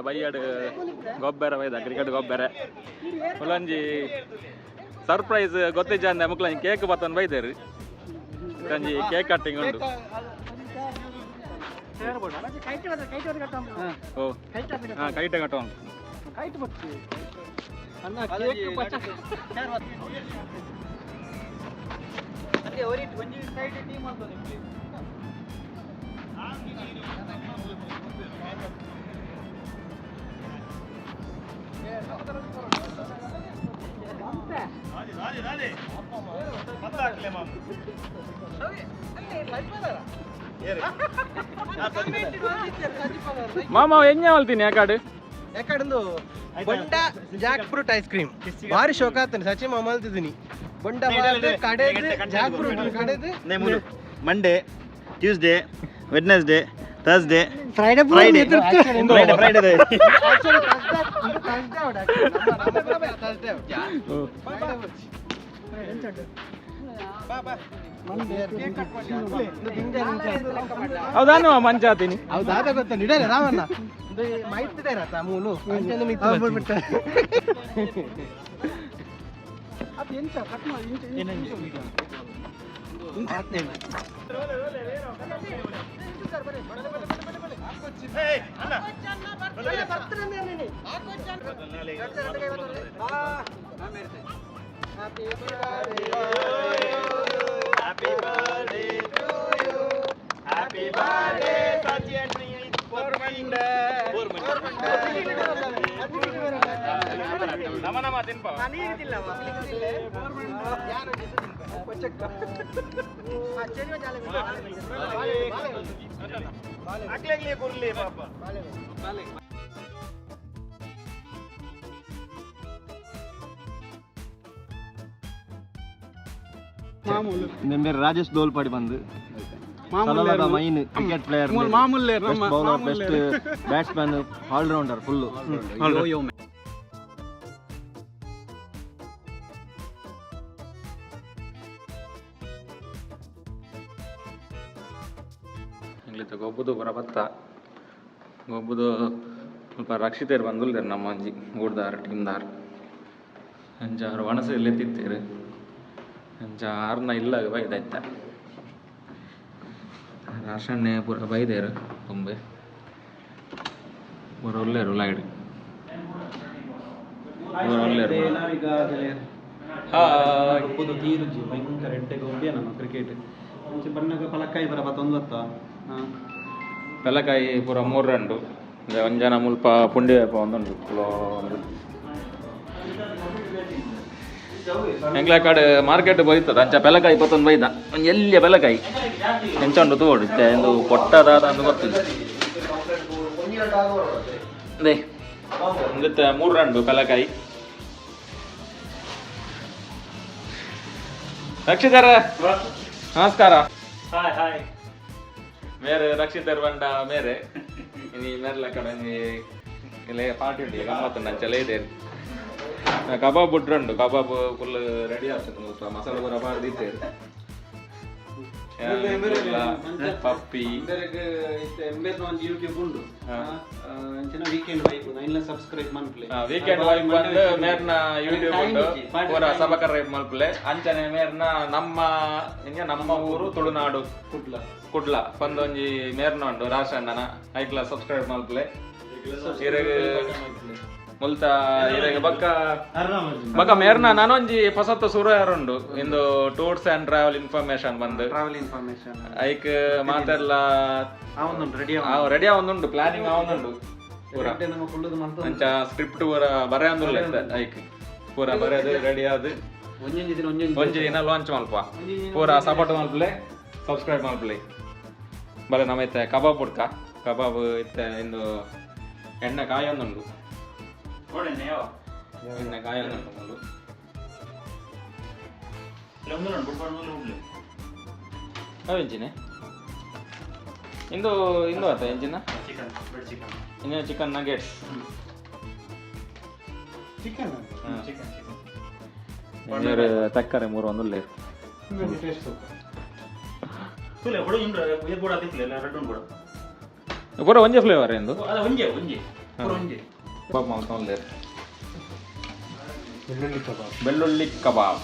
ಬೈಯಡ್ ಗೊಬ್ಬರ ಬೈದ ಕ್ರಿಕೆಟ್ ಗೊಬ್ಬರ ಮುಲಂಜಿ ಸರ್ಪ್ರೈಸ್ ಗೊತ್ತಿಜ್ಜ ಅಂದೆ ಮುಕ್ಲಂಜಿ ಕೇಕ್ ಬತ್ತನ್ ಬೈದೇರು ಕಂಜಿ ಕೇಕ್ ಕಟ್ಟಿಂಗ್ ಉಂಟು ಓ ಹಾಂ ಕೈಟೆ ಕಟ್ಟೋ ಮಾಮ ಹೆಂಗೆ ಹೇಳ್ತೀನಿ ಯಾಕಾಡು ಯಾಕಂದು ಬೊಂಡ ಜಾಕ್ ಫ್ರೂಟ್ ಐಸ್ ಕ್ರೀಮ್ ಭಾರಿ ಶೋಕ ಆಗ್ತಾನೆ ಸಚಿ ಮಾಮ ಅಲ್ತಿದ್ದೀನಿ ಬೊಂಡ ಕಡೆದು ಜಾಕ್ ಫ್ರೂಟ್ ಕಡೆದು Monday Tuesday Wednesday Thursday Friday ಹೌದಾನು ಮಂಚ ಆತೀನಿ ಹೌದಾದ ಗೊತ್ತ ಇಡಲ್ಲ ರಾವಣ್ಣ ಮಾಹಿತಿ ಇರತ್ತ ಮೂಲು मेरे राजेश दोलपाड़ी बंद मईन cricket player best bowler best batsman all rounder full ಗೊಬ್ಬುದು ಬರ ಬತ್ತ ಗೊಬ್ಬುದು ಸ್ವಲ್ಪ ರಕ್ಷಿತೇರು ಬಂದುಲ್ದೇರು ನಮ್ಮ ಅಜ್ಜಿ ಊಡ್ದಾರ ಟೀಮ್ದಾರ ಅಂಜಾರು ಒಣಸು ಇಲ್ಲೇ ತಿತ್ತೇರು ಅಂಜಾರನ್ನ ಇಲ್ಲ ಬೈದಾಯ್ತ ರಾಶಣ್ಣೆ ಪೂರ ಬೈದೇರು ತುಂಬೆ ಪೂರ ಒಳ್ಳೆಯರು ಲೈಡ್ ಪೂರ ಒಳ್ಳೆಯರು ತೀರುಜಿ ಭಯಂಕರ ಎಂಟೆಗೆ ಹೋಗಿ ನಮ್ಮ ಕ್ರಿಕೆಟ್ ಬಣ್ಣಗ ಪಲಕಾಯಿ ಬರ ಬತ್ತೊಂದು ಪಲಕಾಯಿ ಪೂರ 3 ರನ್ ಒಂಜನ ಮುಲ್ಪ ಪುಂಡಿ ಒಂದುಂಡು ಎಂಗ್ಲ ಕಡೆ ಮಾರ್ಕೆಟ್ ಬೈತದ ಅಂಚ ಪೆಲಕಾಯಿ ಪತ್ತೊಂದು ಬೈದ ಒಂದು ಎಲ್ಲಿಯ ಪೆಲಕಾಯಿ ಎಂಚಂಡು ತೋಡುತ್ತೆ ಎಂದು ಕೊಟ್ಟದಾದ ಅಂದು ಗೊತ್ತಿಲ್ಲ ಅದೇ ಒಂದಿತ್ತ 3 ರನ್ ಪೆಲಕಾಯಿ ರಕ್ಷಿತರ ನಮಸ್ಕಾರ ಹಾಯ್ ಮೇರೆ ರಕ್ಷಿತರ್ ಬಂಡ ಮೇರೆ ಇನಿ ಮೇರ್ಲ ಕಡೆ ಇಲ್ಲೇ ಪಾರ್ಟಿ ಉಂಟು ಗಮ್ಮತ್ತು ಅಂಚೆಲ್ಲ ಇದೆ ಕಬಾಬ್ ಬಿಟ್ರಂಡು ಕಬಾಬ್ ಫುಲ್ ರೆಡಿ ಆಗ್ತದೆ ಮಸಾಲೆ ಪೂರ ಬಾರ್ದಿತ್ತೇರು ಪಪ್ಪಿ ಯೂಟ್ಯೂಬ್ ಉಂಡು ವೀಕೆಂಡ್ ವೈಫ್ ಇಲ್ಲ ಸಬ್ಸ್ಕ್ರೈಬ್ ಮನ್ಪ್ಲೆ ವೀಕೆಂಡ್ ವೈಫ್ ಬಂದು ಮೇರ್ನ ಯೂಟ್ಯೂಬ್ ಉಂಟು ಪೂರ ಸಬಕರ್ ಮಲ್ಪಲೆ ಅಂಚನೆ ಮೇರ್ನ ನಮ್ಮ ಊರು ತುಳುನಾಡು ಕುಡ್ಲ ಪಂದೊಂಜಿ ಮೇರ್ನ ಉಂಡು ರಾಶಣ್ಣನ ಐಕ್ಲ ಸಬ್ಸ್ಕ್ರೈಬ್ ಮಲ್ಪಲೆ ಮುಲ್ತ ಇರಗೆ ಬಕ್ಕ ಮೇರ್ನ ನಾನೊಂಜಿ ಹೊಸತ್ತ ಸುರಾರುಂಡು ಇಂದು ಟೂರ್ಸ್ ಅಂಡ್ ಟ್ರಾವೆಲ್ ಇನ್ಫಾರ್ಮೇಶನ್ ಬಂದು ಐಕ್ ಮಾತೆಲ್ಲ ರೆಡಿ ಆವೊಂದುಂಡು ಪ್ಲಾನಿಂಗ್ ಆವೊಂದುಂಡು ಪೂರ ಅಂಚ ಸ್ಕ್ರಿಪ್ಟ್ ಪೂರ ಬರೆ ಅಂದುಲ್ಲ ಐಕ್ ಪೂರ ಬರೆದು ರೆಡಿ ಆದ್ ಒಂಜಿ ದಿನ ಲಾಂಚ್ ಮಲ್ಪ ಪೂರ ಸಪೋರ್ಟ್ ಮಲ್ಪಲೆ ಸಬ್ಸ್ಕ್ರೈಬ್ ಮಲ್ಪಲೆ ಬಲೆ ನಮ್ಮೈತೆ ಕಬಾಬ್ ಉಡ್ಕ ಕಬಾಬ್ ಇತ್ತೆ ಇಂದು ಎಣ್ಣೆ ಕಾಯಿ ಒಂದುಂಡು ಎಣ್ಣೆ ಕಾಯಿ ಒಂದುಂಡು ಎಂಚಿನೆ ಇಂದು ಆತ ಎಂಚಿನ ಇನ್ನು ಚಿಕನ್ ನಗೆಟ್ಸ್ ತಕ್ಕರೆ 3 ಒಂದುಲ್ಲೆ ಪೂರ ಒಂಜೆ ಫ್ಲೇವರ್ ಎಂದು ಕಬಾಬ್ ಮಾಡ್ಕೊಂಡ್ಲೇರು ಬೆಳ್ಳುಳ್ಳಿ ಕಬಾಬ್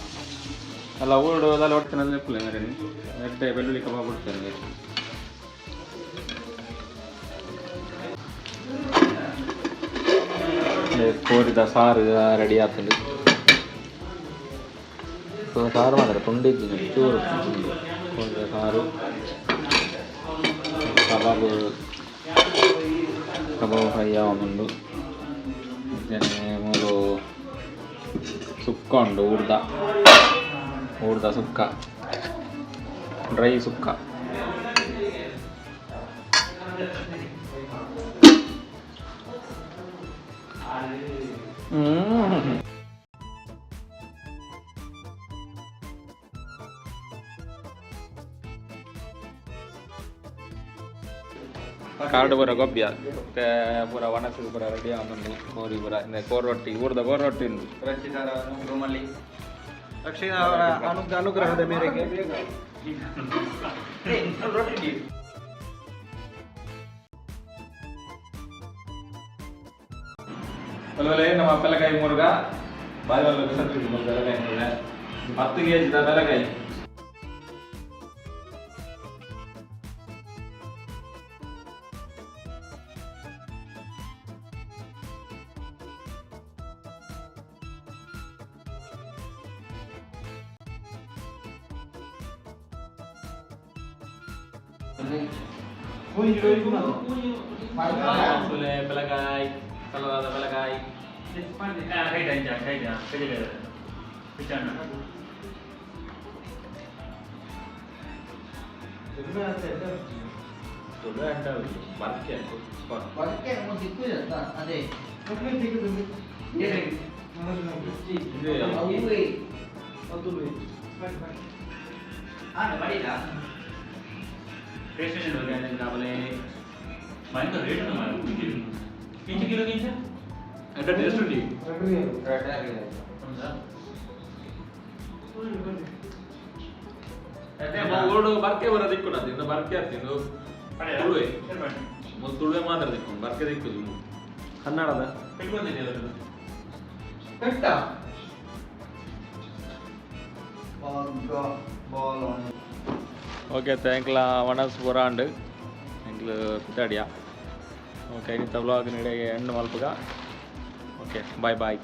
ಅಲ್ಲ ಊರು ಅದೆಲ್ಲ ಹೊಡ್ತೇನೆ ನೆಪ್ಪಲೆ ಮೇರೆ ಎಡ್ಡೆ ಬೆಳ್ಳುಳ್ಳಿ ಕಬಾಬ್ ಹೊಡ್ತೇನೆ ಕೋರಿದ ಸಾರು ರೆಡಿ ಆಗ್ತದೆ ಸಾರು ಮಾತ್ರ ತುಂಡಿದ್ದೀನಿ ಚೂರು ಕೋರಿದ ಸಾರು ಕಬಾಬ್ ಫ್ರೈ ಆಗುಂಡು ಮೂರು ಸುಕ್ಕ ಉಂಡು ಊರ್ದ ಸುಕ್ಕ ಡ್ರೈ ಸುಕ್ಕ ಕಾರ್ಡ್ ಪೂರ ಗೊಬ್ಬಿ ಪೂರ ಒಣಸಿ ಪೂರ ರೆಡಿ ಆಗುಂಡು ಕೋರಿ ಪೂರ ಕೋರ್ ರೊಟ್ಟಿ ಊರ್ದ ಕೋರ್ ರೊಟ್ಟಿ ಉಂಡು ರೂಮಲ್ಲಿ ರಕ್ಷಿತ ಅವರ ಅನುಗ್ರಹದ ಮೇರೆಗೆ ಒಳ್ಳೆ ನಮ್ಮ ಬೆಲಕಾಯಿ ಮುರುಗ ಬಾಯಿ ಒಳ್ಳೆ ಬಿಸತ್ತು ಬೆಲಕಾಯಿ ಮುರುಗ 10 kg ಬೆಲಕಾಯಿ ಬೆಲಕಾಯಿ ಸಲವಾದ ಬೆಲಕಾಯಿ ಬರ್ಕೆ ಬರ ದಿಕ್ಕು ತಿಂದು ಬರ್ಕೆ ತಿಂದು ತುಳುವೆ ಮಾತ್ರ ದಿಕ್ಕು ಬರ್ಕೆ ದಿಕ್ಕು ಕನ್ನಡದ ಓಕೆ ಥ್ಯಾಂಕ್ಲ ವನಸ್ ಪುರಾಂಡ್ ಎಂಕ್ಲು ಪಿತಾಡಿಯ ಓಕೆ ಇಂಥ ವ್ಲಾಗ್ ನಿಡೆಗೆ ಎಂಡ್ ಮಲ್ಪಗ ಓಕೆ ಬಾಯ್ ಬಾಯ್